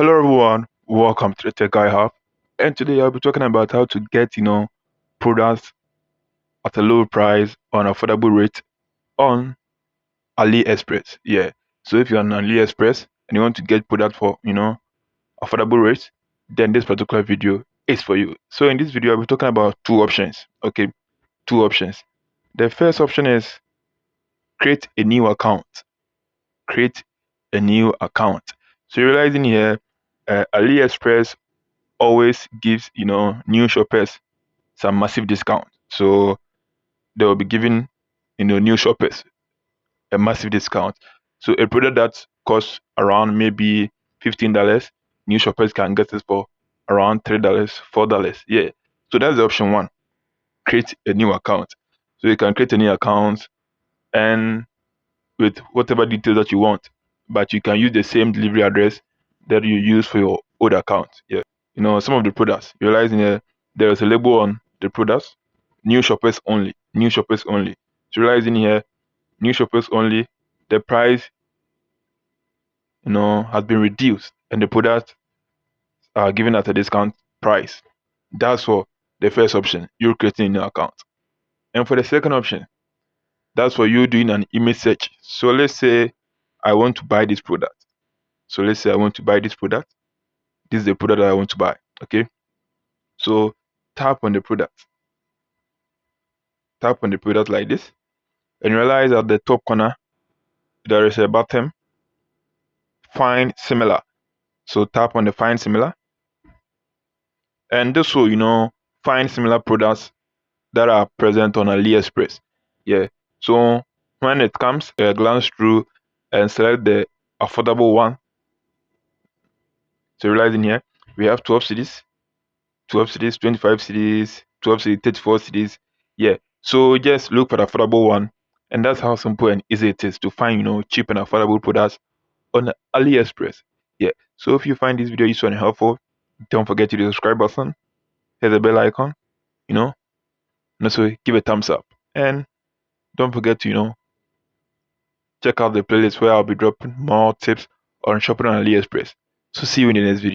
Hello everyone, welcome to the Tech Guy Hub. And today I'll be talking about how to get, products at a low price on affordable rate on AliExpress. Yeah. So if you're on AliExpress and you want to get product for, affordable rates, then this particular video is for you. So in this video I'll be talking about two options. Okay, two options. The first option is create a new account. Create a new account. So you're realizing here, AliExpress always gives new shoppers some massive discount. So they will be giving new shoppers a massive discount. So a product that costs around maybe $15, new shoppers can get it for around $3, $4. Yeah. So that's the option one. Create a new account. So you can create a new account and with whatever details that you want, but you can use the same delivery address that you use for your old account. Yeah. Some of the products, realizing there is a label on the products, new shoppers only, new shoppers only. So realizing here, new shoppers only, the price, has been reduced and the products are given at a discount price. That's for the first option, you're creating a new account. And for the second option, that's for you doing an image search. So let's say I want to buy this product. So let's say I want to buy this product. This is the product that I want to buy. Okay. So tap on the product. Tap on the product like this. And realize at the top corner there is a button, find similar. So tap on the find similar. And this will, find similar products that are present on AliExpress. Yeah. So when it comes, glance through and select the affordable one. So realizing here, we have 12 cities, 12 cities, 25 cities, 12 cities, 34 cities. Yeah. So just look for the affordable one. And that's how simple and easy it is to find, cheap and affordable products on AliExpress. Yeah. So if you find this video useful and helpful, don't forget to hit the subscribe button, hit the bell icon, and also give a thumbs up. And don't forget to, check out the playlist where I'll be dropping more tips on shopping on AliExpress. So see you in the next video.